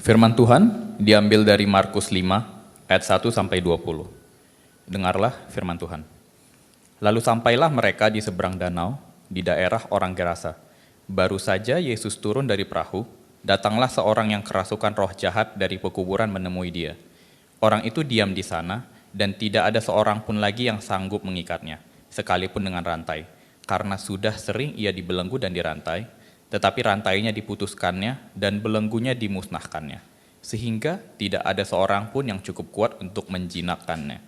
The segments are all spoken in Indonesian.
Firman Tuhan diambil dari Markus 5 ayat 1 sampai 20. Dengarlah firman Tuhan. Lalu sampailah mereka di seberang danau di daerah orang Gerasa. Baru saja Yesus turun dari perahu, datanglah seorang yang kerasukan roh jahat dari pekuburan menemui dia. Orang itu diam di sana dan tidak ada seorang pun lagi yang sanggup mengikatnya, sekalipun dengan rantai, karena sudah sering ia dibelenggu dan dirantai, tetapi rantainya diputuskannya dan belenggunya dimusnahkannya, sehingga tidak ada seorang pun yang cukup kuat untuk menjinakkannya.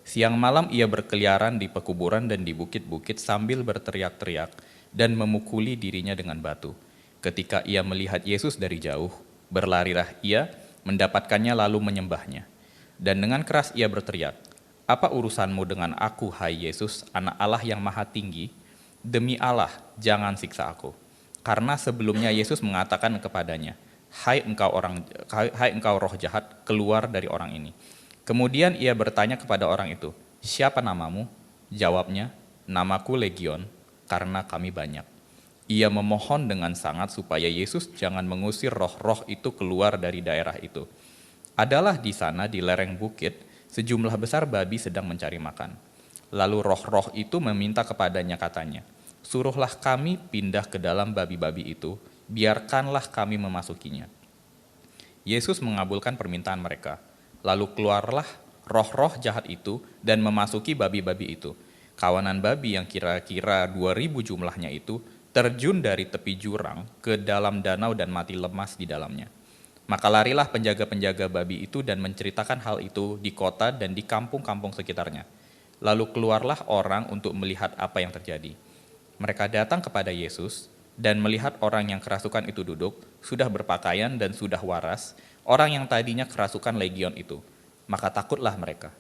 Siang malam ia berkeliaran di pekuburan dan di bukit-bukit sambil berteriak-teriak dan memukuli dirinya dengan batu. Ketika ia melihat Yesus dari jauh, berlarilah ia, mendapatkannya lalu menyembahnya. Dan dengan keras ia berteriak, "Apa urusanmu dengan aku, hai Yesus, Anak Allah yang Maha Tinggi? Demi Allah, jangan siksa aku." Karena sebelumnya Yesus mengatakan kepadanya, hai engkau roh jahat, keluar dari orang ini." Kemudian ia bertanya kepada orang itu, "Siapa namamu?" Jawabnya, "Namaku Legion, karena kami banyak." Ia memohon dengan sangat supaya Yesus jangan mengusir roh-roh itu keluar dari daerah itu. Adalah di sana di lereng bukit, sejumlah besar babi sedang mencari makan. Lalu roh-roh itu meminta kepadanya katanya, "Suruhlah kami pindah ke dalam babi-babi itu, biarkanlah kami memasukinya." Yesus mengabulkan permintaan mereka. Lalu keluarlah roh-roh jahat itu dan memasuki babi-babi itu. Kawanan babi yang kira-kira 2.000 jumlahnya itu terjun dari tepi jurang ke dalam danau dan mati lemas di dalamnya. Maka larilah penjaga-penjaga babi itu dan menceritakan hal itu di kota dan di kampung-kampung sekitarnya. Lalu keluarlah orang untuk melihat apa yang terjadi. Mereka datang kepada Yesus dan melihat orang yang kerasukan itu duduk, sudah berpakaian dan sudah waras, orang yang tadinya kerasukan legion itu. Maka takutlah mereka.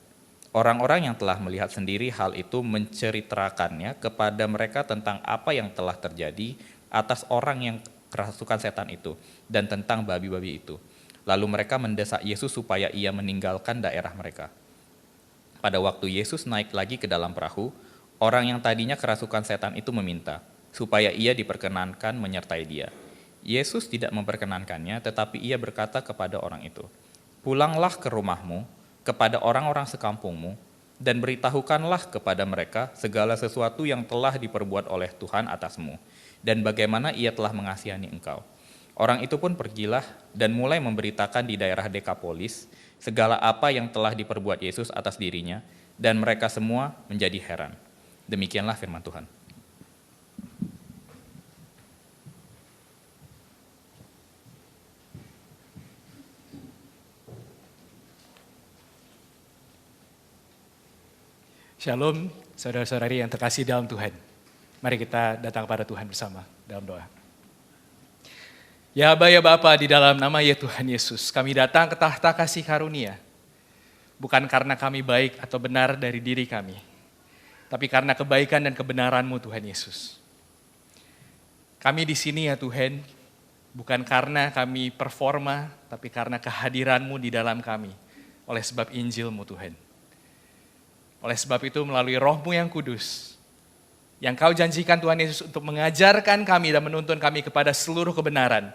Orang-orang yang telah melihat sendiri hal itu menceritakannya kepada mereka tentang apa yang telah terjadi atas orang yang kerasukan setan itu dan tentang babi-babi itu. Lalu mereka mendesak Yesus supaya ia meninggalkan daerah mereka. Pada waktu Yesus naik lagi ke dalam perahu, orang yang tadinya kerasukan setan itu meminta supaya ia diperkenankan menyertai dia. Yesus tidak memperkenankannya, tetapi ia berkata kepada orang itu, "Pulanglah ke rumahmu, kepada orang-orang sekampungmu, dan beritahukanlah kepada mereka segala sesuatu yang telah diperbuat oleh Tuhan atasmu, dan bagaimana ia telah mengasihani engkau." Orang itu pun pergilah dan mulai memberitakan di daerah Dekapolis segala apa yang telah diperbuat Yesus atas dirinya, dan mereka semua menjadi heran. Demikianlah firman Tuhan. Shalom, saudara-saudari yang terkasih dalam Tuhan. Mari kita datang kepada Tuhan bersama dalam doa. Ya Aba, ya Bapa, di dalam nama ya Tuhan Yesus, kami datang ke tahta kasih karunia. Bukan karena kami baik atau benar dari diri kami, tapi karena kebaikan dan kebenaran-Mu Tuhan Yesus. Kami di sini ya Tuhan, bukan karena kami performa, tapi karena kehadiran-Mu di dalam kami, oleh sebab Injil-Mu Tuhan. Oleh sebab itu melalui Roh-Mu yang kudus, yang Kau janjikan Tuhan Yesus untuk mengajarkan kami dan menuntun kami kepada seluruh kebenaran,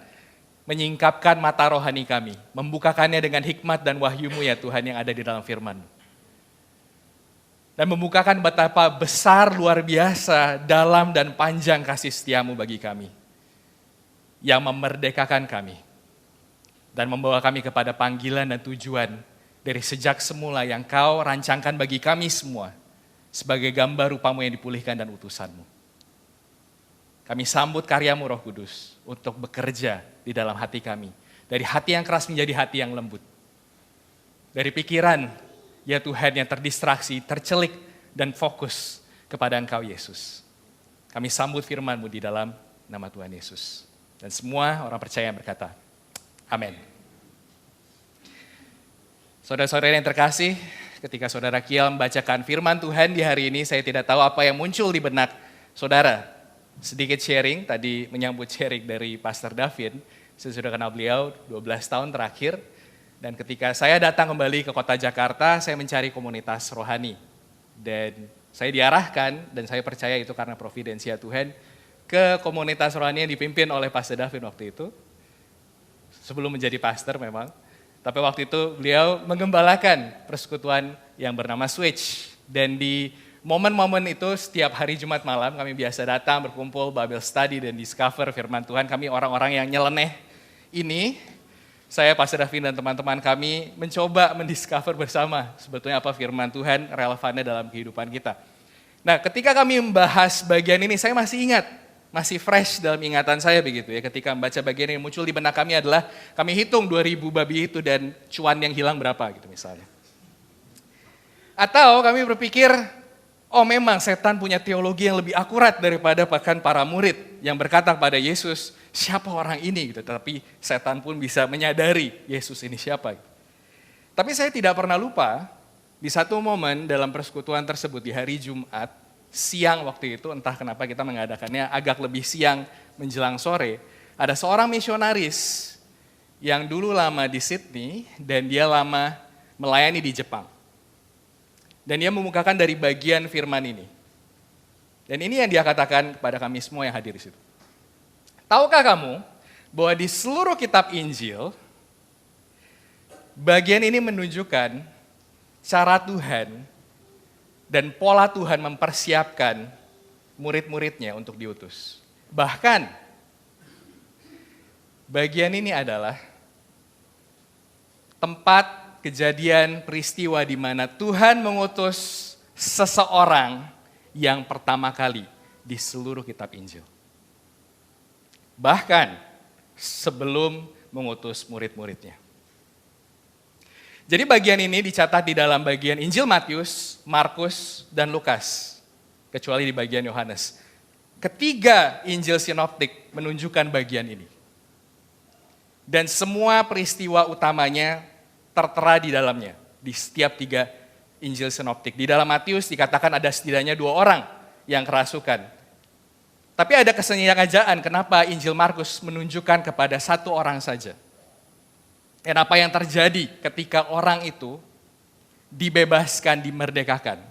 menyingkapkan mata rohani kami, membukakannya dengan hikmat dan wahyu-Mu ya Tuhan yang ada di dalam firman-Mu. Dan membukakan betapa besar, luar biasa, dalam dan panjang kasih setia-Mu bagi kami, yang memerdekakan kami, dan membawa kami kepada panggilan dan tujuan dari sejak semula yang Kau rancangkan bagi kami semua, sebagai gambar rupa-Mu yang dipulihkan dan utusan-Mu. Kami sambut karya-Mu Roh Kudus untuk bekerja di dalam hati kami. Dari hati yang keras menjadi hati yang lembut. Dari pikiran, ya Tuhan, yang terdistraksi, tercelik, dan fokus kepada Engkau Yesus. Kami sambut firman-Mu di dalam nama Tuhan Yesus. Dan semua orang percaya berkata, amin. Saudara-saudara yang terkasih, ketika saudara Kiel membacakan firman Tuhan di hari ini, saya tidak tahu apa yang muncul di benak saudara. Sedikit sharing, tadi menyambut sharing dari Pastor David, saya sudah kenal beliau 12 tahun terakhir, dan ketika saya datang kembali ke kota Jakarta, saya mencari komunitas rohani. Dan saya diarahkan, dan saya percaya itu karena providensia Tuhan, ke komunitas rohani yang dipimpin oleh Pastor David waktu itu. sebelum menjadi pastor memang. Tapi waktu itu beliau menggembalakan persekutuan yang bernama Switch. Dan di momen-momen itu setiap hari Jumat malam kami biasa datang berkumpul, Bible study dan discover firman Tuhan. Kami orang-orang yang nyeleneh ini, saya, Pastor Davin dan teman-teman kami mencoba mendiscover bersama sebetulnya apa firman Tuhan relevannya dalam kehidupan kita. Nah, ketika kami membahas bagian ini, saya masih ingat, masih fresh dalam ingatan saya begitu ya. Ketika membaca bagian ini muncul di benak kami adalah kami hitung 2.000 babi itu dan cuan yang hilang berapa gitu misalnya. Atau kami berpikir, oh memang setan punya teologi yang lebih akurat daripada bahkan para murid yang berkata kepada Yesus, siapa orang ini gitu. Tapi setan pun bisa menyadari Yesus ini siapa. Gitu. Tapi saya tidak pernah lupa di satu momen dalam persekutuan tersebut di hari Jumat, siang waktu itu, entah kenapa kita mengadakannya agak lebih siang menjelang sore, ada seorang misionaris yang dulu lama di Sydney dan dia lama melayani di Jepang. Dan dia memukakan dari bagian firman ini. Dan ini yang dia katakan kepada kami semua yang hadir di situ. Tahukah kamu bahwa di seluruh kitab Injil, bagian ini menunjukkan cara Tuhan dan pola Tuhan mempersiapkan murid-muridnya untuk diutus. Bahkan, bagian ini adalah tempat kejadian peristiwa di mana Tuhan mengutus seseorang yang pertama kali di seluruh kitab Injil. Bahkan, sebelum mengutus murid-muridnya. Jadi bagian ini dicatat di dalam bagian Injil Matius, Markus, dan Lukas. Kecuali di bagian Yohanes. Ketiga Injil sinoptik menunjukkan bagian ini. Dan semua peristiwa utamanya tertera di dalamnya. Di setiap 3 Injil sinoptik. Di dalam Matius dikatakan ada setidaknya 2 orang yang kerasukan. Tapi ada kesengajaan kenapa Injil Markus menunjukkan kepada 1 orang saja. Dan apa yang terjadi ketika orang itu dibebaskan, dimerdekakan.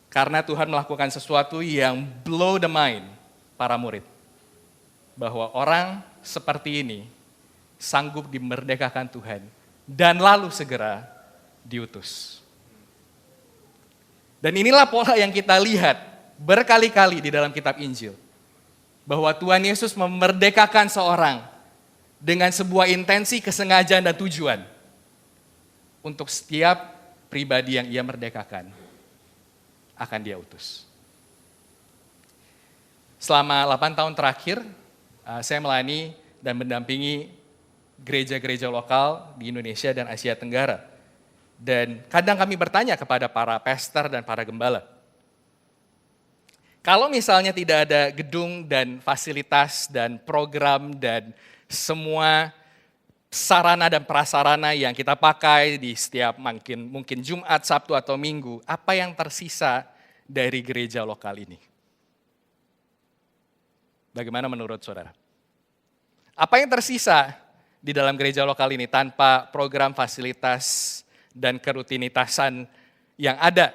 Karena Tuhan melakukan sesuatu yang blow the mind para murid. Bahwa orang seperti ini sanggup dimerdekakan Tuhan dan lalu segera diutus. Dan inilah pola yang kita lihat berkali-kali di dalam kitab Injil. Bahwa Tuhan Yesus memerdekakan seorang dengan sebuah intensi, kesengajaan, dan tujuan untuk setiap pribadi yang ia merdekakan akan dia utus. Selama 8 tahun terakhir, saya melayani dan mendampingi gereja-gereja lokal di Indonesia dan Asia Tenggara. Dan kadang kami bertanya kepada para pastor dan para gembala, kalau misalnya tidak ada gedung dan fasilitas dan program dan semua sarana dan prasarana yang kita pakai di setiap mungkin Jumat, Sabtu, atau Minggu, apa yang tersisa dari gereja lokal ini? Bagaimana menurut saudara? Apa yang tersisa di dalam gereja lokal ini tanpa program, fasilitas, dan kerutinitasan yang ada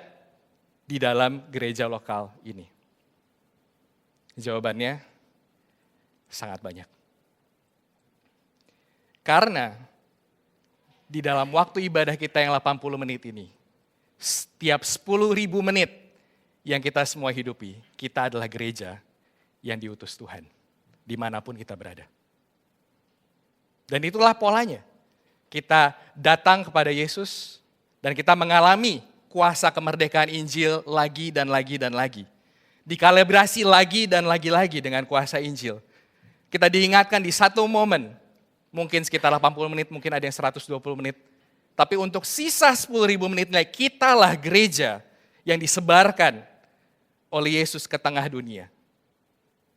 di dalam gereja lokal ini? Jawabannya sangat banyak. Karena di dalam waktu ibadah kita yang 80 menit ini, setiap 10.000 menit yang kita semua hidupi, kita adalah gereja yang diutus Tuhan, dimanapun kita berada. Dan itulah polanya. Kita datang kepada Yesus, dan kita mengalami kuasa kemerdekaan Injil lagi dan lagi dan lagi. Dikalibrasi lagi dan lagi-lagi dengan kuasa Injil. Kita diingatkan di satu momen, mungkin sekitar 80 menit, mungkin ada yang 120 menit. Tapi untuk sisa 10.000 menitnya, kitalah gereja yang disebarkan oleh Yesus ke tengah dunia.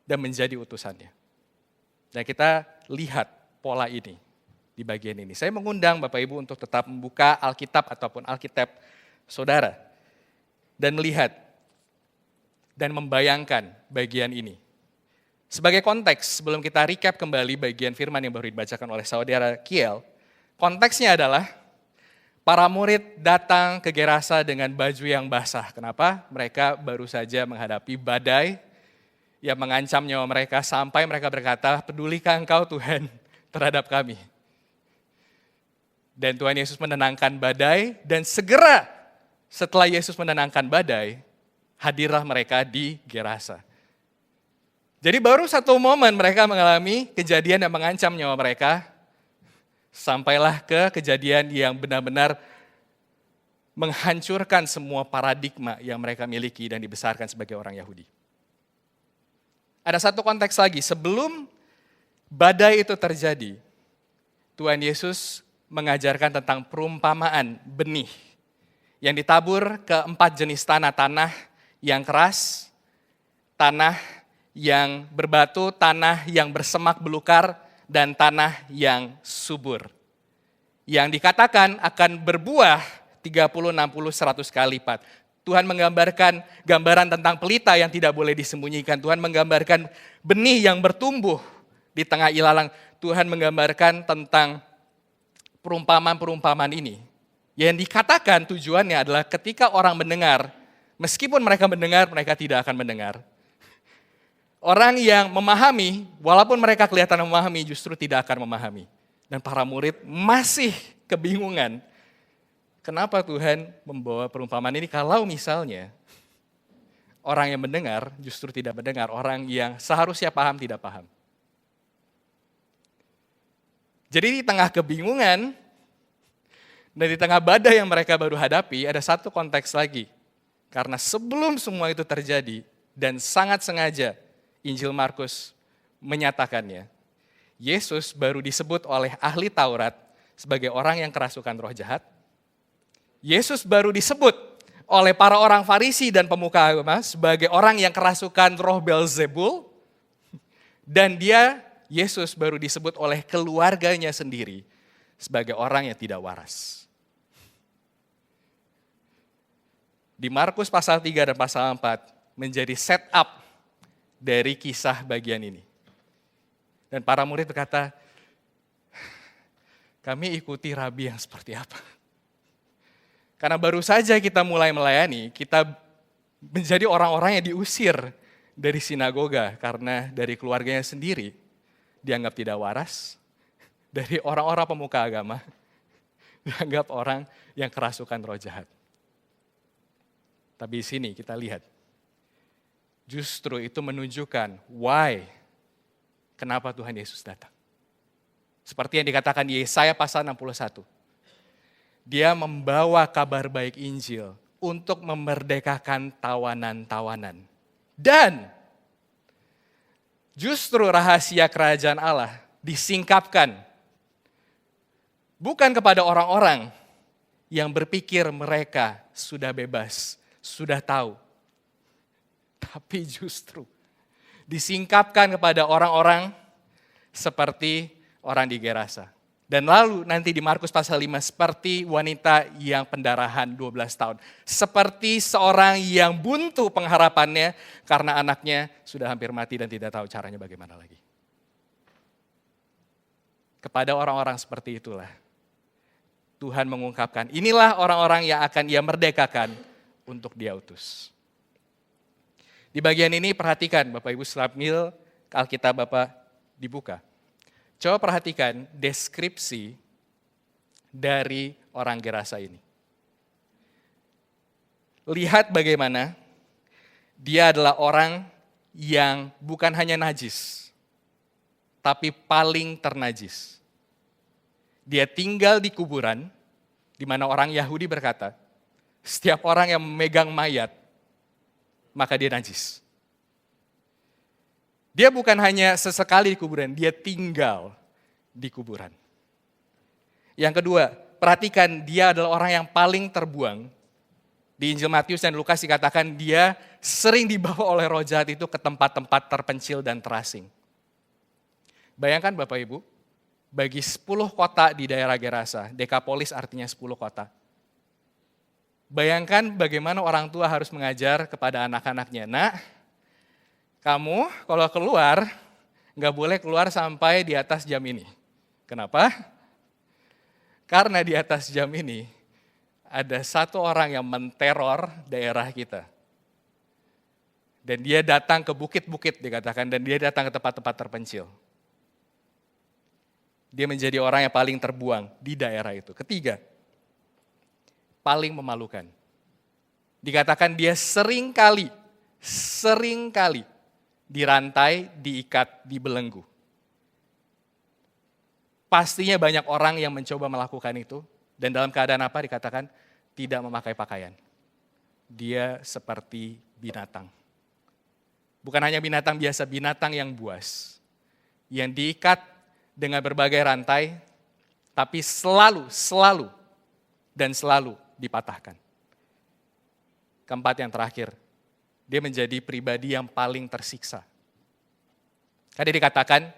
Dan menjadi utusannya. Dan kita lihat pola ini di bagian ini. Saya mengundang Bapak Ibu untuk tetap membuka Alkitab ataupun Alkitab saudara. Dan melihat dan membayangkan bagian ini. Sebagai konteks, sebelum kita recap kembali bagian firman yang baru dibacakan oleh saudara Kiel, konteksnya adalah para murid datang ke Gerasa dengan baju yang basah. Kenapa? Mereka baru saja menghadapi badai yang mengancam nyawa mereka sampai mereka berkata, pedulikah engkau Tuhan terhadap kami. Dan Tuhan Yesus menenangkan badai, dan segera setelah Yesus menenangkan badai, hadirlah mereka di Gerasa. Jadi baru satu momen mereka mengalami kejadian yang mengancam nyawa mereka, sampailah ke kejadian yang benar-benar menghancurkan semua paradigma yang mereka miliki dan dibesarkan sebagai orang Yahudi. Ada satu konteks lagi, sebelum badai itu terjadi, Tuhan Yesus mengajarkan tentang perumpamaan benih yang ditabur ke 4 jenis tanah. Tanah yang keras, tanah yang berbatu, tanah yang bersemak belukar, dan tanah yang subur. Yang dikatakan akan berbuah 30, 60, 100 kali lipat. Tuhan menggambarkan gambaran tentang pelita yang tidak boleh disembunyikan. Tuhan menggambarkan benih yang bertumbuh di tengah ilalang. Tuhan menggambarkan tentang perumpamaan-perumpamaan ini. Yang dikatakan tujuannya adalah ketika orang mendengar, meskipun mereka mendengar, mereka tidak akan mendengar. Orang yang memahami, walaupun mereka kelihatan memahami, justru tidak akan memahami. Dan para murid masih kebingungan. Kenapa Tuhan membawa perumpamaan ini kalau misalnya orang yang mendengar justru tidak mendengar, orang yang seharusnya paham tidak paham. Jadi di tengah kebingungan dan di tengah badai yang mereka baru hadapi, ada satu konteks lagi. Karena sebelum semua itu terjadi dan sangat sengaja Injil Markus menyatakannya, Yesus baru disebut oleh ahli Taurat sebagai orang yang kerasukan roh jahat. Yesus baru disebut oleh para orang Farisi dan pemuka agama sebagai orang yang kerasukan roh Beelzebul. Dan Yesus baru disebut oleh keluarganya sendiri sebagai orang yang tidak waras. Di Markus pasal 3 dan pasal 4 menjadi setup dari kisah bagian ini. Dan para murid berkata, kami ikuti rabi yang seperti apa? Karena baru saja kita mulai melayani, kita menjadi orang-orang yang diusir dari sinagoga karena dari keluarganya sendiri dianggap tidak waras, dari orang-orang pemuka agama dianggap orang yang kerasukan roh jahat. Tapi di sini kita lihat, justru itu menunjukkan kenapa Tuhan Yesus datang. Seperti yang dikatakan di Yesaya pasal 61. Dia membawa kabar baik Injil untuk memerdekakan tawanan-tawanan. Dan justru rahasia kerajaan Allah disingkapkan bukan kepada orang-orang yang berpikir mereka sudah bebas, sudah tahu. Tapi justru disingkapkan kepada orang-orang seperti orang di Gerasa. Dan lalu nanti di Markus pasal 5 seperti wanita yang pendarahan 12 tahun. Seperti seorang yang buntu pengharapannya karena anaknya sudah hampir mati dan tidak tahu caranya bagaimana lagi. Kepada orang-orang seperti itulah Tuhan mengungkapkan, inilah orang-orang yang akan Ia merdekakan untuk Dia utus. Di bagian ini perhatikan Bapak Ibu sambil Alkitab Bapak dibuka. Coba perhatikan deskripsi dari orang Gerasa ini. Lihat bagaimana dia adalah orang yang bukan hanya najis, tapi paling ternajis. Dia tinggal di kuburan, di mana orang Yahudi berkata, setiap orang yang memegang mayat, maka dia najis. Dia bukan hanya sesekali di kuburan, dia tinggal di kuburan. Yang kedua, perhatikan dia adalah orang yang paling terbuang. Di Injil Matius dan Lukas dikatakan dia sering dibawa oleh roh jahat itu ke tempat-tempat terpencil dan terasing. Bayangkan Bapak Ibu, bagi 10 kota di daerah Gerasa, Dekapolis artinya 10 kota. Bayangkan bagaimana orang tua harus mengajar kepada anak-anaknya, nak, kamu kalau keluar, nggak boleh keluar sampai di atas jam ini. Kenapa? Karena di atas jam ini ada satu orang yang menteror daerah kita. Dan dia datang ke bukit-bukit dikatakan, dan dia datang ke tempat-tempat terpencil. Dia menjadi orang yang paling terbuang di daerah itu. Ketiga, paling memalukan. Dikatakan dia seringkali dirantai, diikat, dibelenggu. Pastinya banyak orang yang mencoba melakukan itu, dan dalam keadaan apa dikatakan tidak memakai pakaian. Dia seperti binatang. Bukan hanya binatang biasa, binatang yang buas. Yang diikat dengan berbagai rantai, tapi selalu dipatahkan. Keempat, yang terakhir, dia menjadi pribadi yang paling tersiksa. Karena dikatakan,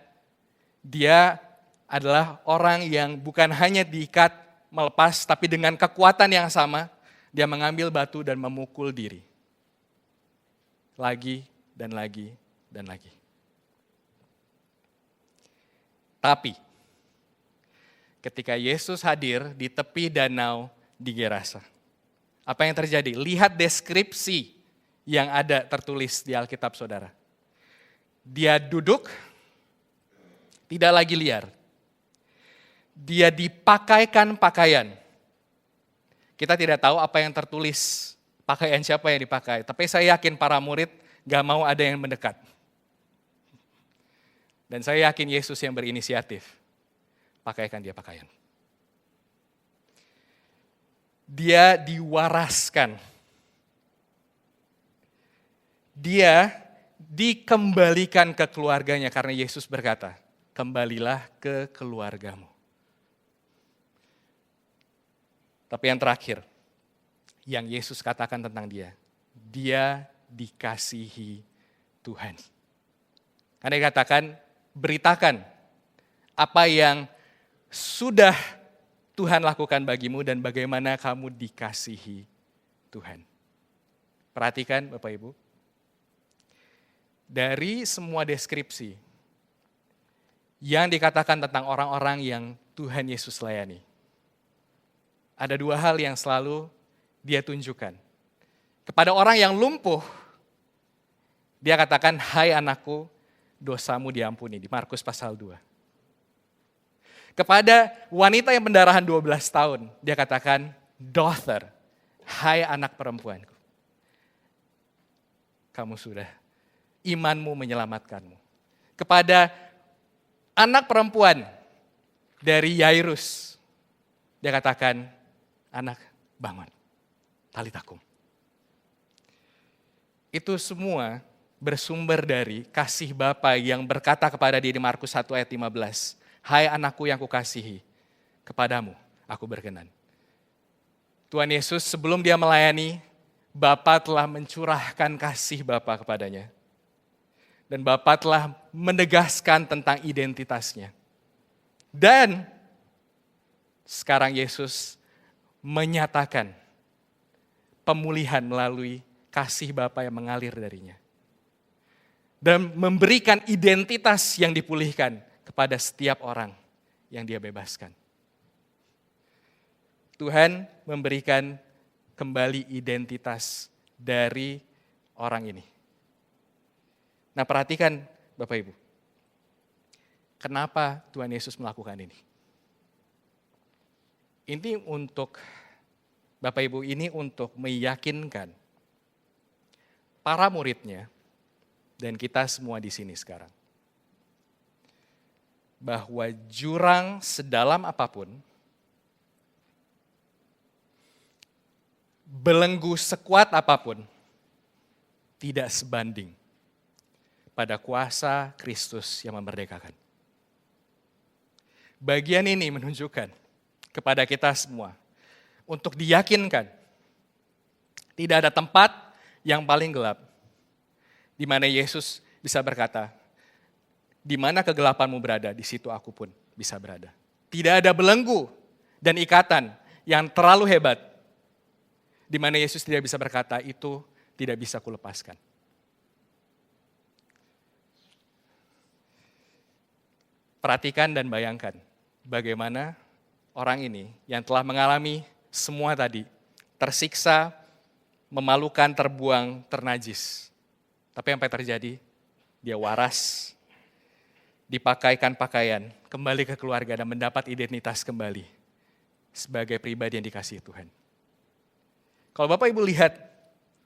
dia adalah orang yang bukan hanya diikat, melepas, tapi dengan kekuatan yang sama, dia mengambil batu dan memukul diri. Lagi dan lagi dan lagi. Tapi, ketika Yesus hadir di tepi danau di Gerasa, apa yang terjadi? Lihat deskripsi yang ada tertulis di Alkitab saudara. Dia duduk, tidak lagi liar. Dia dipakaikan pakaian. Kita tidak tahu apa yang tertulis, pakaian siapa yang dipakai. Tapi saya yakin para murid gak mau ada yang mendekat. Dan saya yakin Yesus yang berinisiatif, pakaikan dia pakaian. Dia diwaraskan. Dia dikembalikan ke keluarganya karena Yesus berkata, kembalilah ke keluargamu. Tapi yang terakhir, yang Yesus katakan tentang dia dikasihi Tuhan. Karena dikatakan, beritakan apa yang sudah Tuhan lakukan bagimu dan bagaimana kamu dikasihi Tuhan. Perhatikan Bapak Ibu, dari semua deskripsi yang dikatakan tentang orang-orang yang Tuhan Yesus layani, ada dua hal yang selalu dia tunjukkan. Kepada orang yang lumpuh, dia katakan, hai anakku, dosamu diampuni, di Markus pasal 2. Kepada wanita yang pendarahan 12 tahun, dia katakan, daughter, hai anak perempuanku. Kamu sudah, imanmu menyelamatkanmu. Kepada anak perempuan dari Yairus, dia katakan, anak bangun, talitakum. Itu semua bersumber dari kasih Bapa yang berkata kepada dia di Markus 1 ayat 15, hai anakku yang kukasihi, kepadamu aku berkenan. Tuhan Yesus sebelum dia melayani, Bapa telah mencurahkan kasih Bapa kepadanya. Dan Bapa telah menegaskan tentang identitasnya. Dan sekarang Yesus menyatakan pemulihan melalui kasih Bapa yang mengalir darinya. Dan memberikan identitas yang dipulihkan kepada setiap orang yang dia bebaskan. Tuhan memberikan kembali identitas dari orang ini. Nah, perhatikan Bapak Ibu. Kenapa Tuhan Yesus melakukan ini? Ini untuk Bapak Ibu, ini untuk meyakinkan para muridnya dan kita semua di sini sekarang, bahwa jurang sedalam apapun, belenggu sekuat apapun, tidak sebanding pada kuasa Kristus yang memerdekakan. Bagian ini menunjukkan kepada kita semua untuk diyakinkan tidak ada tempat yang paling gelap di mana Yesus bisa berkata, di mana kegelapanmu berada, di situ aku pun bisa berada. Tidak ada belenggu dan ikatan yang terlalu hebat di mana Yesus tidak bisa berkata, itu tidak bisa kulepaskan. Perhatikan dan bayangkan bagaimana orang ini yang telah mengalami semua tadi, tersiksa, memalukan, terbuang, ternajis. Tapi apa yang terjadi? Dia waras, dipakaikan pakaian, kembali ke keluarga dan mendapat identitas kembali sebagai pribadi yang dikasihi Tuhan. Kalau Bapak Ibu lihat,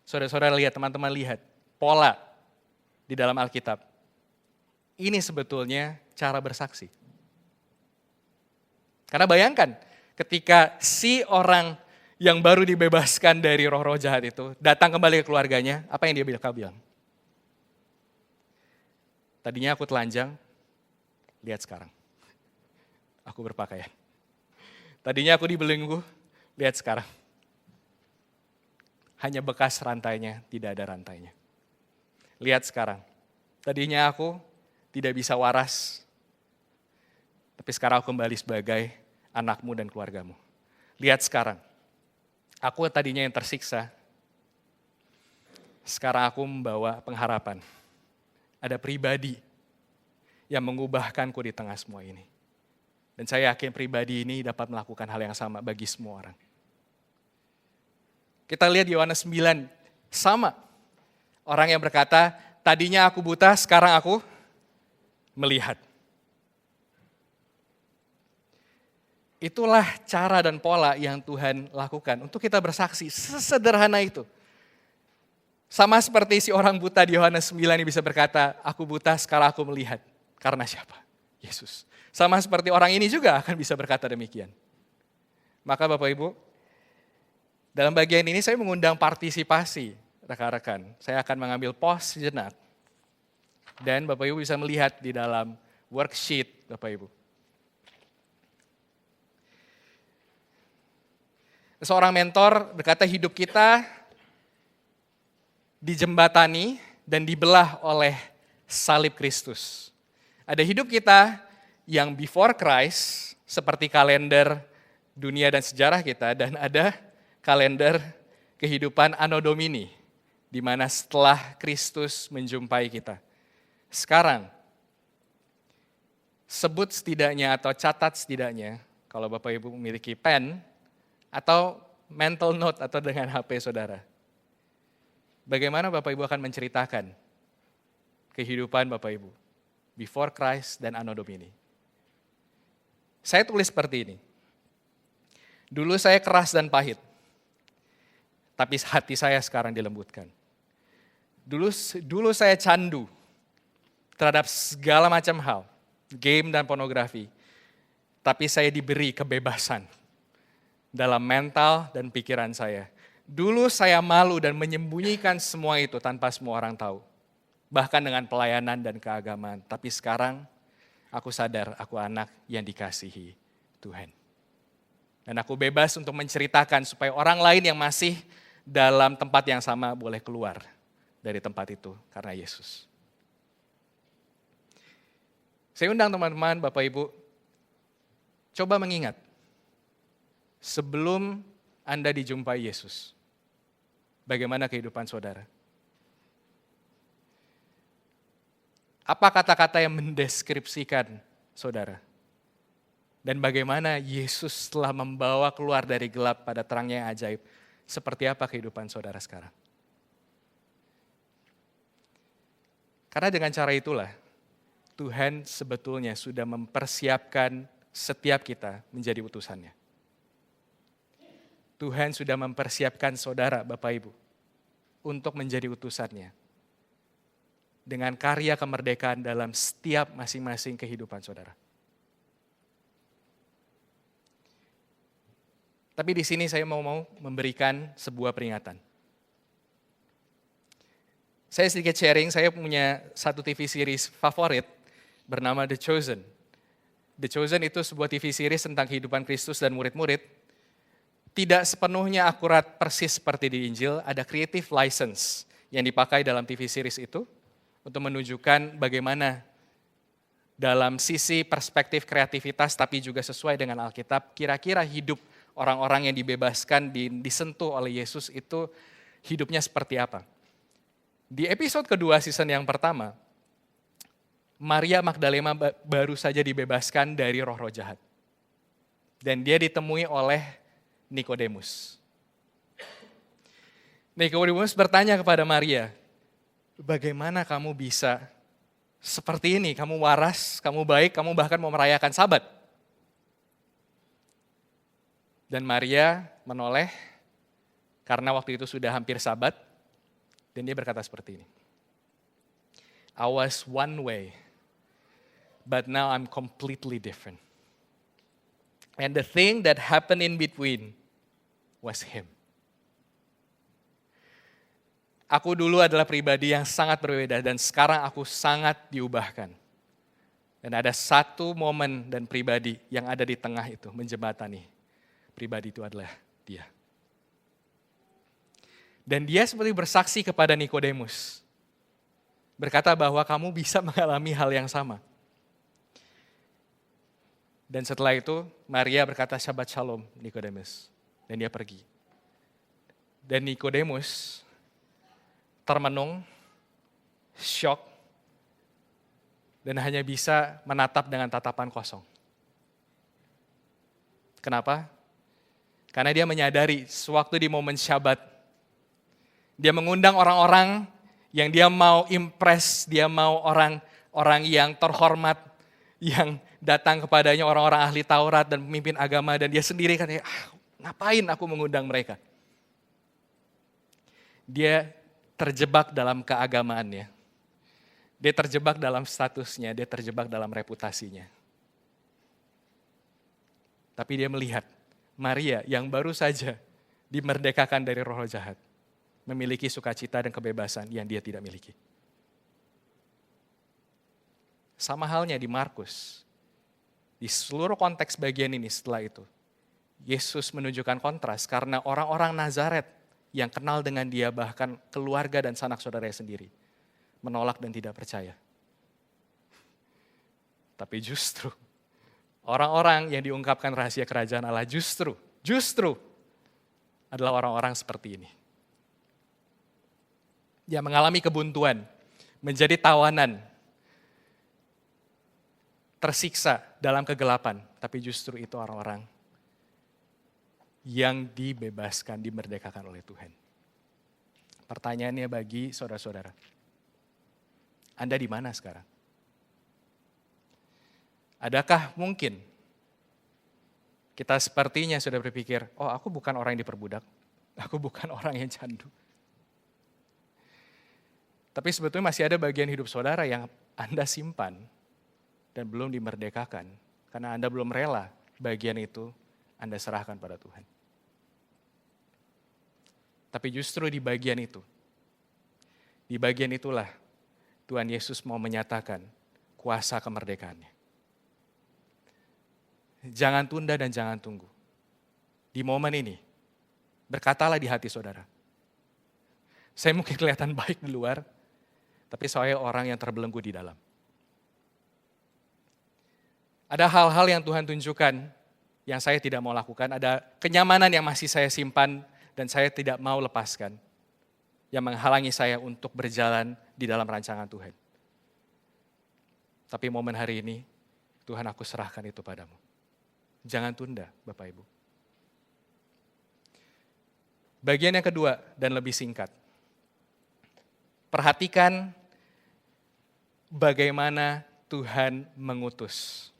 saudara-saudara lihat, teman-teman lihat, pola di dalam Alkitab, ini sebetulnya cara bersaksi. Karena bayangkan, ketika si orang yang baru dibebaskan dari roh-roh jahat itu datang kembali ke keluarganya, apa yang dia bilang? Tadinya aku telanjang, lihat sekarang. Aku berpakaian. Tadinya aku dibelenggu, lihat sekarang. Hanya bekas rantainya, tidak ada rantainya. Lihat sekarang. Tadinya aku tidak bisa waras, tapi sekarang aku kembali sebagai anakmu dan keluargamu. Lihat sekarang. Aku tadinya yang tersiksa, sekarang aku membawa pengharapan. Ada pribadi yang mengubahkanku di tengah semua ini. Dan saya yakin pribadi ini dapat melakukan hal yang sama bagi semua orang. Kita lihat Yohanes 9, sama. Orang yang berkata, tadinya aku buta, sekarang aku melihat. Itulah cara dan pola yang Tuhan lakukan untuk kita bersaksi, sesederhana itu. Sama seperti si orang buta di Yohanes 9 yang bisa berkata, aku buta sekarang aku melihat. Karena siapa? Yesus. Sama seperti orang ini juga akan bisa berkata demikian. Maka Bapak Ibu, dalam bagian ini saya mengundang partisipasi rekan-rekan. Saya akan mengambil pause sejenak. Dan Bapak Ibu bisa melihat di dalam worksheet Bapak Ibu. Seorang mentor berkata hidup kita dijembatani dan dibelah oleh salib Kristus. Ada hidup kita yang before Christ, seperti kalender dunia dan sejarah kita, dan ada kalender kehidupan Anno Domini, di mana setelah Kristus menjumpai kita. Sekarang, sebut setidaknya atau catat setidaknya, kalau Bapak Ibu memiliki pen, atau mental note atau dengan HP saudara. Bagaimana Bapak Ibu akan menceritakan kehidupan Bapak Ibu before Christ dan Anno Domini. Saya tulis seperti ini. Dulu saya keras dan pahit, tapi hati saya sekarang dilembutkan. Dulu saya candu terhadap segala macam hal, game dan pornografi, tapi saya diberi kebebasan dalam mental dan pikiran saya. Dulu saya malu dan menyembunyikan semua itu tanpa semua orang tahu. Bahkan dengan pelayanan dan keagamaan. Tapi sekarang aku sadar aku anak yang dikasihi Tuhan. Dan aku bebas untuk menceritakan supaya orang lain yang masih dalam tempat yang sama boleh keluar dari tempat itu karena Yesus. Saya undang teman-teman, Bapak Ibu, coba mengingat. Sebelum Anda dijumpai Yesus, bagaimana kehidupan saudara? Apa kata-kata yang mendeskripsikan saudara? Dan bagaimana Yesus telah membawa keluar dari gelap pada terangnya yang ajaib? Seperti apa kehidupan saudara sekarang? Karena dengan cara itulah, Tuhan sebetulnya sudah mempersiapkan setiap kita menjadi utusannya. Tuhan sudah mempersiapkan saudara, Bapak Ibu, untuk menjadi utusannya. Dengan karya kemerdekaan dalam setiap masing-masing kehidupan saudara. Tapi di sini saya mau memberikan sebuah peringatan. Saya sedikit sharing, saya punya satu TV series favorit bernama The Chosen. The Chosen itu sebuah TV series tentang kehidupan Kristus dan murid-murid. Tidak sepenuhnya akurat persis seperti di Injil, ada creative license yang dipakai dalam TV series itu untuk menunjukkan bagaimana dalam sisi perspektif kreativitas tapi juga sesuai dengan Alkitab, kira-kira hidup orang-orang yang dibebaskan, disentuh oleh Yesus itu hidupnya seperti apa. Di episode kedua season yang pertama, Maria Magdalena baru saja dibebaskan dari roh-roh jahat. Dan dia ditemui oleh Nikodemus. Nikodemus bertanya kepada Maria, bagaimana kamu bisa seperti ini, kamu waras, kamu baik, kamu bahkan mau merayakan Sabat. Dan Maria menoleh karena waktu itu sudah hampir Sabat dan dia berkata seperti ini. I was one way, but now I'm completely different. And the thing that happened in between was him. Aku dulu adalah pribadi yang sangat berbeda dan sekarang aku sangat diubahkan. Dan ada satu momen dan pribadi yang ada di tengah itu menjembatani. Pribadi itu adalah dia. Dan dia seperti bersaksi kepada Nikodemus. Berkata bahwa kamu bisa mengalami hal yang sama. Dan setelah itu Maria berkata Shabbat Shalom Nikodemus. Dan dia pergi. Dan Nikodemus termenung, syok, dan hanya bisa menatap dengan tatapan kosong. Kenapa? Karena dia menyadari sewaktu di momen Syabat, dia mengundang orang-orang yang dia mau impress, dia mau orang yang terhormat, yang datang kepadanya orang-orang ahli Taurat dan pemimpin agama, dan dia sendiri kan, ngapain aku mengundang mereka? Dia terjebak dalam keagamaannya. Dia terjebak dalam statusnya, dia terjebak dalam reputasinya. Tapi dia melihat Maria yang baru saja dimerdekakan dari roh jahat, memiliki sukacita dan kebebasan yang dia tidak miliki. Sama halnya di Markus. Di seluruh konteks bagian ini setelah itu, Yesus menunjukkan kontras karena orang-orang Nazaret yang kenal dengan dia, bahkan keluarga dan sanak saudaranya sendiri, menolak dan tidak percaya. Tapi justru orang-orang yang diungkapkan rahasia kerajaan Allah justru adalah orang-orang seperti ini. Yang mengalami kebuntuan, menjadi tawanan, tersiksa dalam kegelapan, tapi justru itu orang-orang yang dibebaskan, dimerdekakan oleh Tuhan. Pertanyaannya bagi saudara-saudara, Anda di mana sekarang? Adakah mungkin kita sepertinya sudah berpikir, oh aku bukan orang yang diperbudak, aku bukan orang yang candu. Tapi sebetulnya masih ada bagian hidup saudara yang Anda simpan dan belum dimerdekakan, karena Anda belum rela bagian itu Anda serahkan pada Tuhan. Tapi justru di bagian itulah Tuhan Yesus mau menyatakan kuasa kemerdekaannya. Jangan tunda dan jangan tunggu. Di momen ini, berkatalah di hati saudara. Saya mungkin kelihatan baik di luar, tapi saya orang yang terbelenggu di dalam. Ada hal-hal yang Tuhan tunjukkan yang saya tidak mau lakukan, ada kenyamanan yang masih saya simpan dan saya tidak mau lepaskan, yang menghalangi saya untuk berjalan di dalam rancangan Tuhan. Tapi momen hari ini, Tuhan aku serahkan itu padamu. Jangan tunda, Bapak Ibu. Bagian yang kedua dan lebih singkat. Perhatikan bagaimana Tuhan mengutus.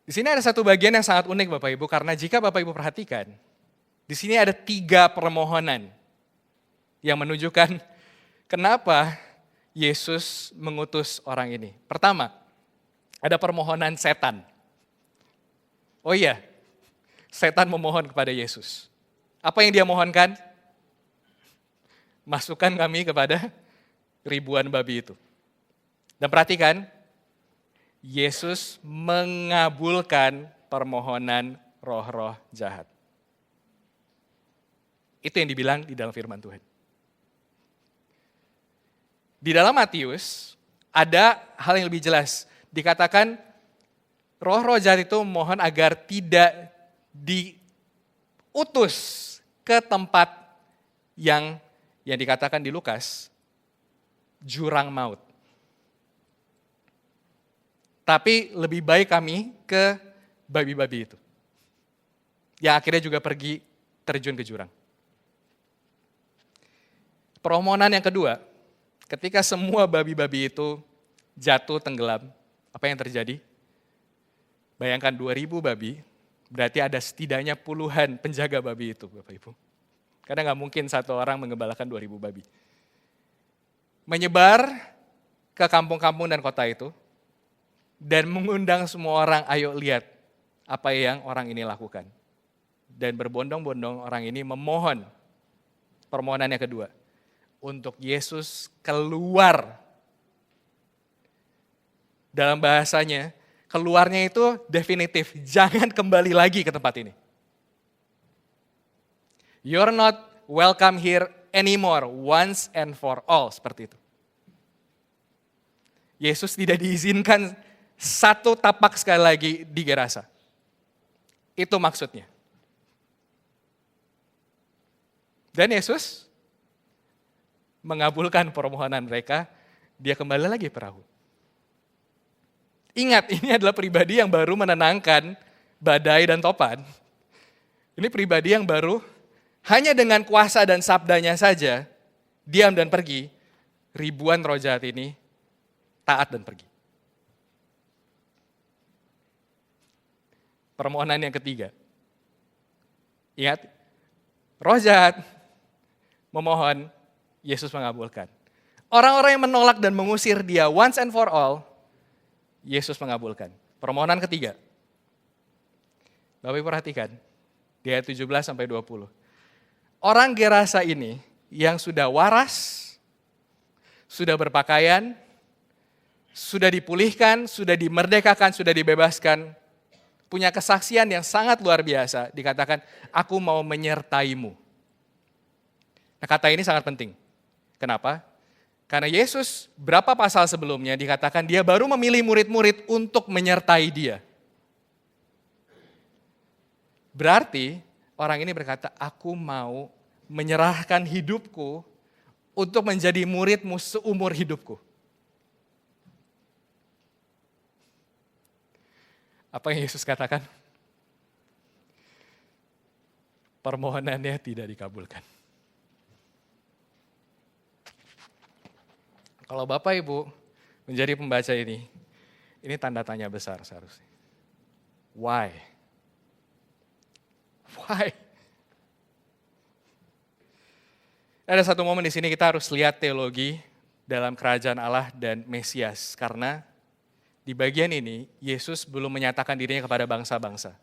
Di sini ada satu bagian yang sangat unik Bapak Ibu, karena jika Bapak Ibu perhatikan, di sini ada 3 permohonan yang menunjukkan kenapa Yesus mengutus orang ini. Pertama, ada permohonan setan. Oh iya, setan memohon kepada Yesus. Apa yang dia mohonkan? Masukkan kami kepada ribuan babi itu. Dan perhatikan, Yesus mengabulkan permohonan roh-roh jahat. Itu yang dibilang di dalam firman Tuhan. Di dalam Matius ada hal yang lebih jelas. Dikatakan roh-roh jahat itu mohon agar tidak diutus ke tempat yang dikatakan di Lukas, jurang maut. Tapi lebih baik kami ke babi-babi itu. Yang akhirnya juga pergi terjun ke jurang. Permohonan yang kedua ketika semua babi-babi itu jatuh tenggelam, apa yang terjadi? Bayangkan 2.000 babi, berarti ada setidaknya puluhan penjaga babi itu, Bapak Ibu. Karena nggak mungkin satu orang menggembalakan 2.000 babi. Menyebar ke kampung-kampung dan kota itu, dan mengundang semua orang, ayo lihat apa yang orang ini lakukan. Dan berbondong-bondong orang ini memohon, permohonan yang kedua, untuk Yesus keluar. Dalam bahasanya, keluarnya itu definitif, jangan kembali lagi ke tempat ini. You're not welcome here anymore, once and for all, seperti itu. Yesus tidak diizinkan satu tapak sekali lagi di Gerasa. Itu maksudnya. Dan Yesus mengabulkan permohonan mereka, dia kembali lagi perahu. Ingat, ini adalah pribadi yang baru menenangkan badai dan topan. Ini pribadi yang baru hanya dengan kuasa dan sabdanya saja, diam dan pergi, ribuan roh jahat ini taat dan pergi. Permohonan yang ketiga. Ingat, roh jahat memohon, Yesus mengabulkan. Orang-orang yang menolak dan mengusir dia once and for all, Yesus mengabulkan. Permohonan ketiga. Bapak Ibu perhatikan, di ayat 17 sampai 20. Orang Gerasa ini yang sudah waras, sudah berpakaian, sudah dipulihkan, sudah dimerdekakan, sudah dibebaskan, punya kesaksian yang sangat luar biasa, dikatakan, aku mau menyertaimu. Nah, kata ini sangat penting. Kenapa? Karena Yesus berapa pasal sebelumnya dikatakan dia baru memilih murid-murid untuk menyertai dia. Berarti orang ini berkata, aku mau menyerahkan hidupku untuk menjadi muridmu seumur hidupku. Apa yang Yesus katakan? Permohonannya tidak dikabulkan. Kalau Bapak Ibu menjadi pembaca ini tanda tanya besar seharusnya. Why? Why? Ada satu momen di sini kita harus lihat teologi dalam kerajaan Allah dan Mesias. Karena di bagian ini Yesus belum menyatakan dirinya kepada bangsa-bangsa.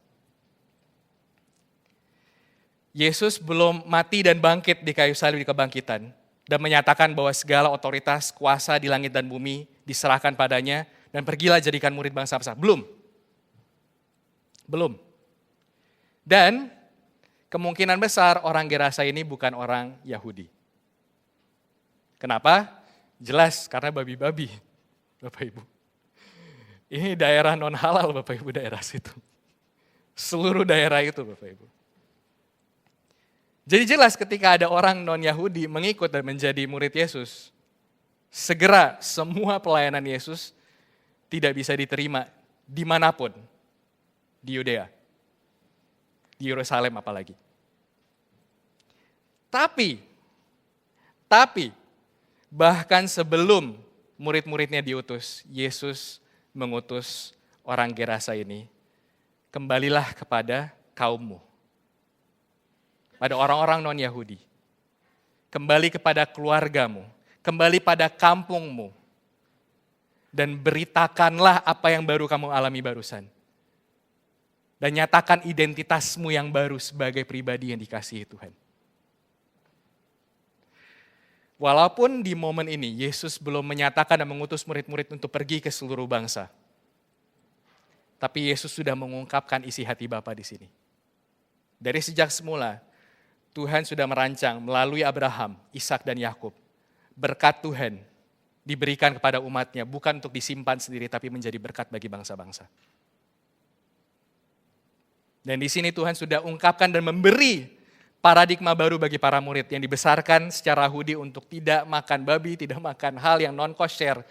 Yesus belum mati dan bangkit di kayu salib di kebangkitan. Dan menyatakan bahwa segala otoritas, kuasa di langit dan bumi diserahkan padanya dan pergilah jadikan murid bangsa-bangsa. Belum. Belum. Dan kemungkinan besar orang Gerasa ini bukan orang Yahudi. Kenapa? Jelas karena babi-babi, Bapak Ibu. Ini daerah non halal Bapak Ibu, daerah situ. Seluruh daerah itu Bapak Ibu. Jadi jelas ketika ada orang non-Yahudi mengikut dan menjadi murid Yesus, segera semua pelayanan Yesus tidak bisa diterima dimanapun, di Yudea, di Yerusalem apalagi. Tapi, bahkan sebelum murid-muridnya diutus, Yesus mengutus orang Gerasa ini, kembalilah kepada kaummu. Pada orang-orang non-Yahudi. Kembali kepada keluargamu. Kembali pada kampungmu. Dan beritakanlah apa yang baru kamu alami barusan. Dan nyatakan identitasmu yang baru sebagai pribadi yang dikasihi Tuhan. Walaupun di momen ini Yesus belum menyatakan dan mengutus murid-murid untuk pergi ke seluruh bangsa. Tapi Yesus sudah mengungkapkan isi hati Bapa di sini. Dari sejak semula, Tuhan sudah merancang melalui Abraham, Ishak dan Yakub. Berkat Tuhan diberikan kepada umatnya, bukan untuk disimpan sendiri, tapi menjadi berkat bagi bangsa-bangsa. Dan di sini Tuhan sudah ungkapkan dan memberi paradigma baru bagi para murid yang dibesarkan secara Yahudi untuk tidak makan babi, tidak makan hal yang non-kosher,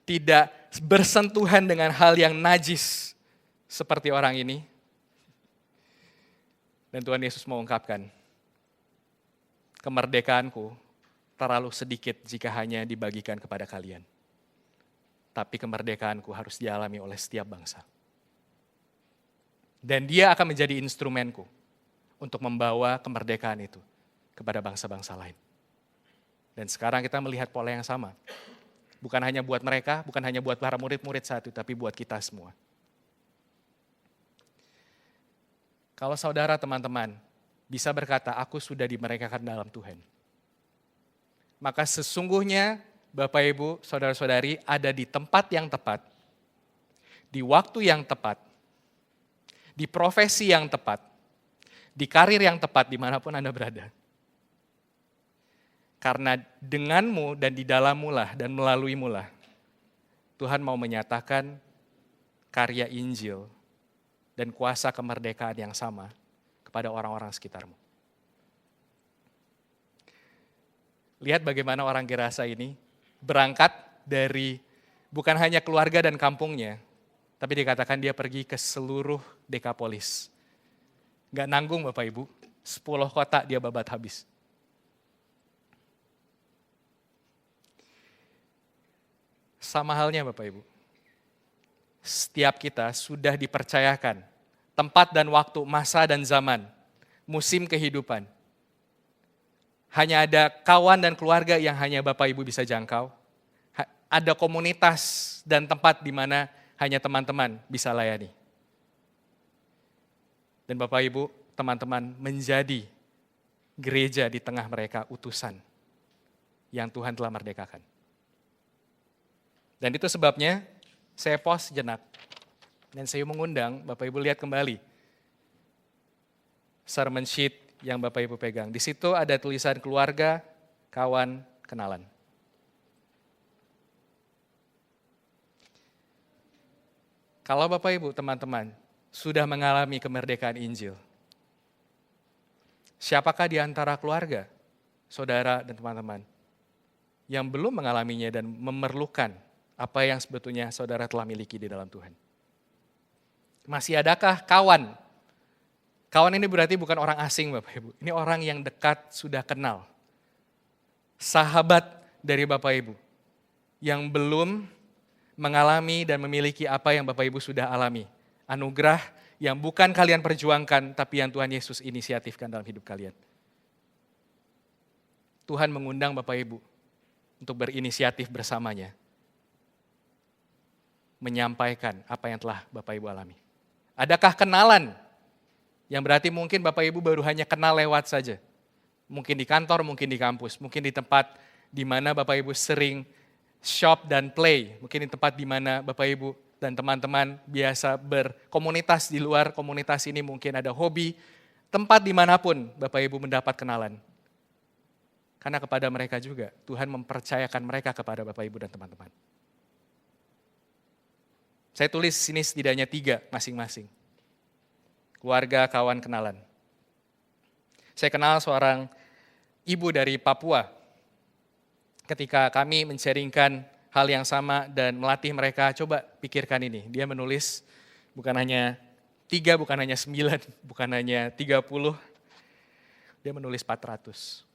tidak bersentuhan dengan hal yang najis seperti orang ini. Dan Tuhan Yesus mengungkapkan, kemerdekaanku terlalu sedikit jika hanya dibagikan kepada kalian. Tapi kemerdekaanku harus dialami oleh setiap bangsa. Dan dia akan menjadi instrumenku untuk membawa kemerdekaan itu kepada bangsa-bangsa lain. Dan sekarang kita melihat pola yang sama. Bukan hanya buat mereka, bukan hanya buat para murid-murid saat itu, tapi buat kita semua. Kalau saudara teman-teman bisa berkata, aku sudah dimerekakan dalam Tuhan. Maka sesungguhnya Bapak Ibu, saudara-saudari ada di tempat yang tepat, di waktu yang tepat, di profesi yang tepat, di karir yang tepat dimanapun Anda berada. Karena denganmu dan di dalammu lah dan melaluimu lah, Tuhan mau menyatakan karya Injil dan kuasa kemerdekaan yang sama kepada orang-orang sekitarmu. Lihat bagaimana orang Gerasa ini berangkat dari bukan hanya keluarga dan kampungnya, tapi dikatakan dia pergi ke seluruh Dekapolis. Gak nanggung Bapak Ibu, 10 kota dia babat habis. Sama halnya Bapak Ibu, setiap kita sudah dipercayakan tempat dan waktu, masa dan zaman, musim kehidupan. Hanya ada kawan dan keluarga yang hanya Bapak Ibu bisa jangkau. Ada komunitas dan tempat di mana hanya teman-teman bisa layani. Dan Bapak Ibu, teman-teman menjadi gereja di tengah mereka utusan yang Tuhan telah merdekakan. Dan itu sebabnya saya pause sejenak. Dan saya mengundang Bapak Ibu lihat kembali sermon sheet yang Bapak Ibu pegang. Di situ ada tulisan keluarga, kawan, kenalan. Kalau Bapak Ibu, teman-teman, sudah mengalami kemerdekaan Injil, siapakah di antara keluarga, saudara, dan teman-teman yang belum mengalaminya dan memerlukan apa yang sebetulnya saudara telah miliki di dalam Tuhan? Masih adakah kawan? Kawan ini berarti bukan orang asing Bapak Ibu. Ini orang yang dekat, sudah kenal. Sahabat dari Bapak Ibu yang belum mengalami dan memiliki apa yang Bapak Ibu sudah alami. Anugerah yang bukan kalian perjuangkan, tapi yang Tuhan Yesus inisiatifkan dalam hidup kalian. Tuhan mengundang Bapak Ibu untuk berinisiatif bersamanya. Menyampaikan apa yang telah Bapak Ibu alami. Adakah kenalan yang berarti mungkin Bapak Ibu baru hanya kenal lewat saja. Mungkin di kantor, mungkin di kampus, mungkin di tempat di mana Bapak Ibu sering shop dan play. Mungkin di tempat di mana Bapak Ibu dan teman-teman biasa berkomunitas di luar komunitas ini, mungkin ada hobi. Tempat dimanapun Bapak Ibu mendapat kenalan. Karena kepada mereka juga Tuhan mempercayakan mereka kepada Bapak Ibu dan teman-teman. Saya tulis sini setidaknya 3 masing-masing. Keluarga, kawan, kenalan. Saya kenal seorang ibu dari Papua. Ketika kami men-sharingkan hal yang sama dan melatih mereka, coba pikirkan ini. Dia menulis bukan hanya 3, bukan hanya 9, bukan hanya 30. Dia menulis 400.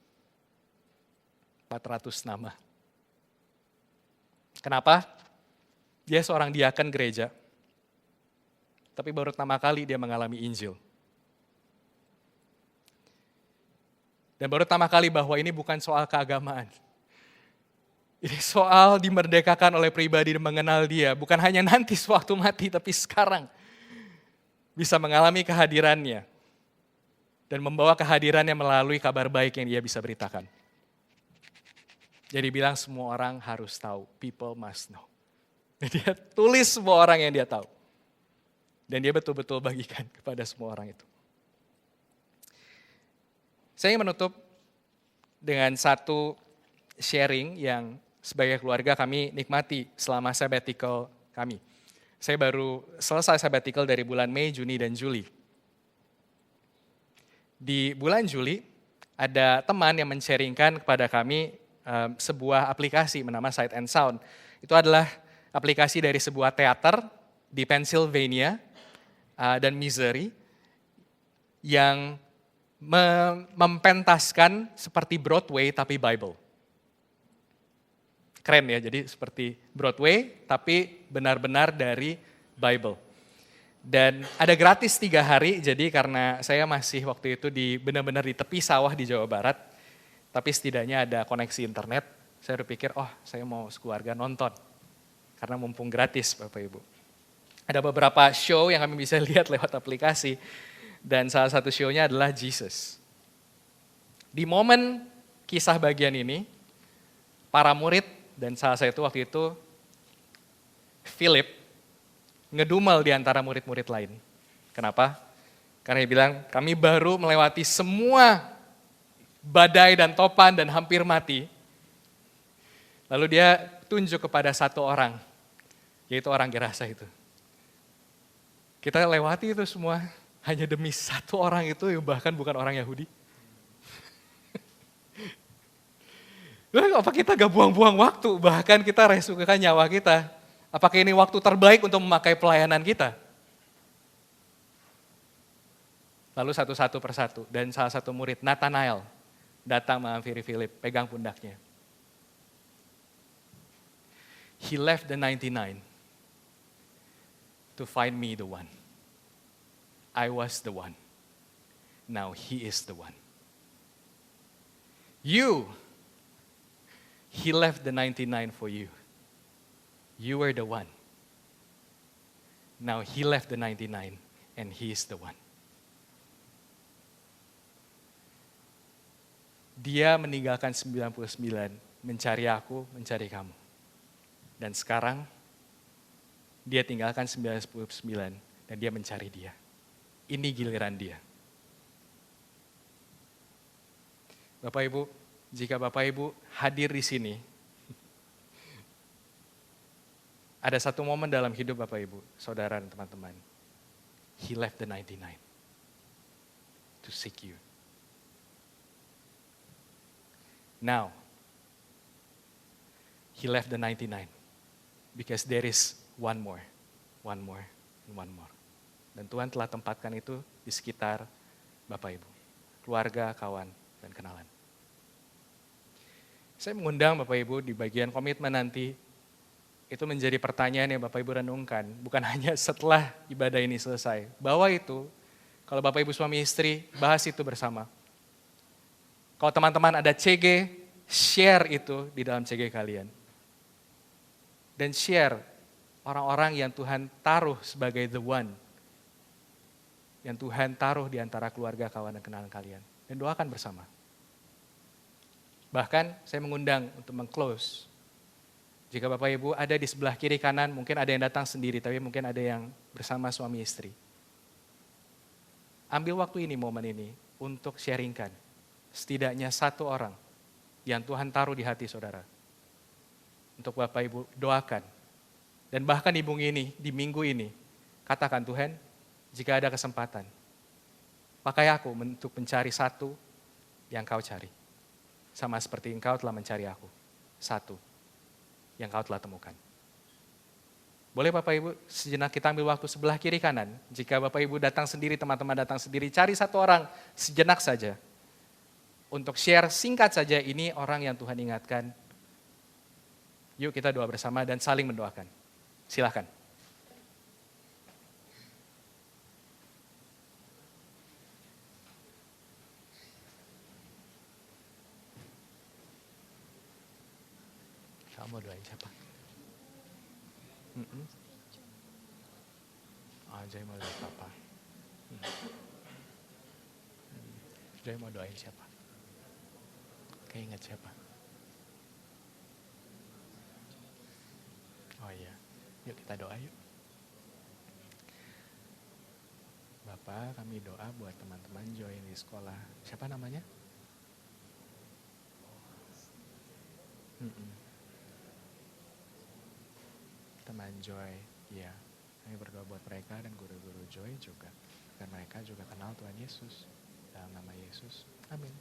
400 nama. Kenapa? Dia seorang diaken gereja, tapi baru pertama kali dia mengalami Injil. Dan baru pertama kali bahwa ini bukan soal keagamaan. Ini soal dimerdekakan oleh pribadi dan mengenal dia. Bukan hanya nanti sewaktu mati, tapi sekarang. Bisa mengalami kehadirannya. Dan membawa kehadirannya melalui kabar baik yang dia bisa beritakan. Jadi bilang semua orang harus tahu. People must know. Dan dia tulis semua orang yang dia tahu. Dan dia betul-betul bagikan kepada semua orang itu. Saya ingin menutup dengan satu sharing yang sebagai keluarga kami nikmati selama sabbatical kami. Saya baru selesai sabbatical dari bulan Mei, Juni, dan Juli. Di bulan Juli ada teman yang men-sharingkan kepada kami sebuah aplikasi bernama Sight and Sound. Itu adalah aplikasi dari sebuah teater di Pennsylvania dan Missouri yang mempentaskan seperti Broadway tapi Bible. keren ya, jadi seperti Broadway, tapi benar-benar dari Bible. Dan ada gratis 3 hari, jadi karena saya masih waktu itu benar-benar di tepi sawah di Jawa Barat, tapi setidaknya ada koneksi internet, saya berpikir, saya mau sekeluarga nonton, karena mumpung gratis Bapak Ibu. Ada beberapa show yang kami bisa lihat lewat aplikasi, dan salah satu show-nya adalah Jesus. Di momen kisah bagian ini, para murid dan salah satu waktu itu Philip ngedumel di antara murid-murid lain. Kenapa? Karena dia bilang, kami baru melewati semua badai dan topan dan hampir mati. Lalu dia tunjuk kepada satu orang, yaitu orang Gerasa itu. Kita lewati itu semua hanya demi satu orang itu yang bahkan bukan orang Yahudi. Apa kita gak buang-buang waktu, bahkan kita resikokan nyawa kita. Apakah ini waktu terbaik untuk memakai pelayanan kita? Lalu satu-satu persatu, dan salah satu murid, Nathanael, datang menghampiri Philip, pegang pundaknya. He left the 99 to find me the one. I was the one. Now he is the one. He left the 99 for you. You were the one. Now he left the 99 and he is the one. Dia meninggalkan 99, mencari aku, mencari kamu. Dan sekarang dia tinggalkan 99 dan dia mencari dia. Ini giliran dia. Bapak Ibu, jika Bapak Ibu hadir di sini, ada satu momen dalam hidup Bapak Ibu, saudara dan teman-teman. He left the 99 to seek you. Now, he left the 99 because there is one more, and one more. Dan Tuhan telah tempatkan itu di sekitar Bapak Ibu, keluarga, kawan, dan kenalan. Saya mengundang Bapak Ibu di bagian komitmen nanti, itu menjadi pertanyaan yang Bapak Ibu renungkan, bukan hanya setelah ibadah ini selesai. Bahwa itu, kalau Bapak Ibu suami istri, bahas itu bersama. Kalau teman-teman ada CG, share itu di dalam CG kalian. Dan share orang-orang yang Tuhan taruh sebagai the one. Yang Tuhan taruh di antara keluarga, kawan, dan kenalan kalian. Dan doakan bersama. Bahkan saya mengundang untuk meng-close. Jika Bapak Ibu ada di sebelah kiri kanan, mungkin ada yang datang sendiri, tapi mungkin ada yang bersama suami istri. Ambil waktu ini, momen ini, untuk sharingkan. Setidaknya satu orang yang Tuhan taruh di hati saudara. Untuk Bapak Ibu doakan. Dan bahkan di minggu ini, katakan Tuhan, jika ada kesempatan, pakai aku untuk mencari satu yang kau cari. Sama seperti engkau telah mencari aku. Satu yang kau telah temukan. Boleh Bapak Ibu, sejenak kita ambil waktu sebelah kiri kanan. Jika Bapak Ibu datang sendiri, teman-teman datang sendiri, cari satu orang sejenak saja. Untuk share singkat saja, ini orang yang Tuhan ingatkan. Yuk kita doa bersama dan saling mendoakan. Silakan. Kamu mau doain siapa? Jai mau doain Papa. Jai mau doain siapa? Kayak ingat siapa? Oh iya, yuk kita doa yuk. Bapak, kami doa buat teman-teman Joy di sekolah. Siapa namanya? Teman Joy, ya. Kami berdoa buat mereka dan guru-guru Joy juga. Dan mereka juga kenal Tuhan Yesus. Dalam nama Yesus, amin.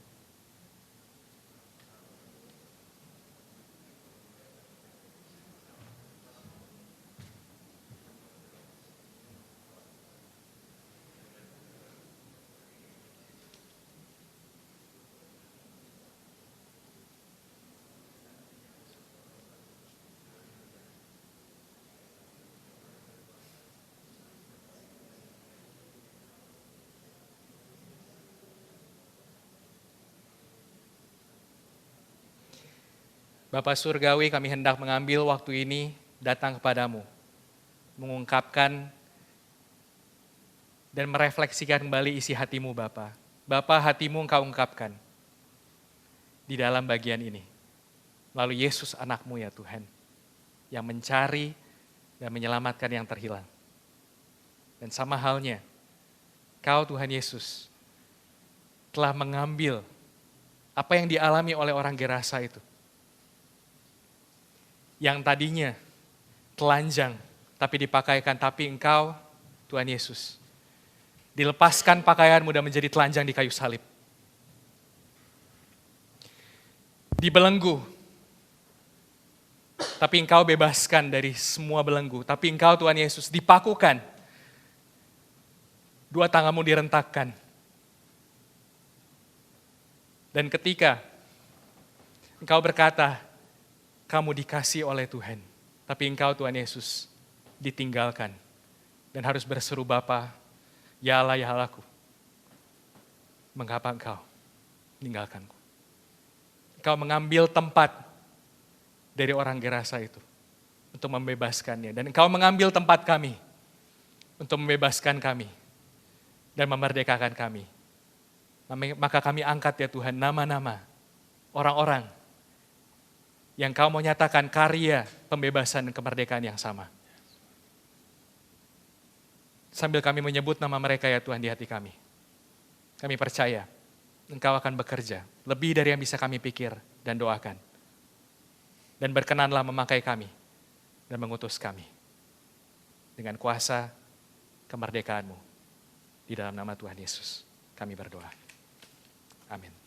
Bapa Surgawi, kami hendak mengambil waktu ini datang kepadamu, mengungkapkan dan merefleksikan kembali isi hatimu Bapa. Bapa, hatimu Engkau ungkapkan di dalam bagian ini. Lalu Yesus anakmu ya Tuhan, yang mencari dan menyelamatkan yang terhilang. Dan sama halnya, Kau Tuhan Yesus telah mengambil apa yang dialami oleh orang Gerasa itu. Yang tadinya telanjang, tapi dipakaikan, tapi Engkau, Tuhan Yesus, dilepaskan pakaianmu dan menjadi telanjang di kayu salib. Dibelenggu, tapi Engkau bebaskan dari semua belenggu. Tapi Engkau, Tuhan Yesus, dipakukan. Dua tanganmu direntakkan. Dan ketika Engkau berkata, kamu dikasih oleh Tuhan, tapi Engkau Tuhan Yesus ditinggalkan dan harus berseru Bapa, ya Allah ya Allahku, mengapa Engkau meninggalkanku? Engkau mengambil tempat dari orang Gerasa itu untuk membebaskannya, dan Engkau mengambil tempat kami untuk membebaskan kami dan memerdekakan kami. Maka kami angkat ya Tuhan nama-nama orang-orang yang Kau mau nyatakan karya pembebasan dan kemerdekaan yang sama. Sambil kami menyebut nama mereka ya Tuhan di hati kami. Kami percaya Engkau akan bekerja lebih dari yang bisa kami pikir dan doakan. Dan berkenanlah memakai kami dan mengutus kami. Dengan kuasa kemerdekaan-Mu. Di dalam nama Tuhan Yesus kami berdoa. Amin.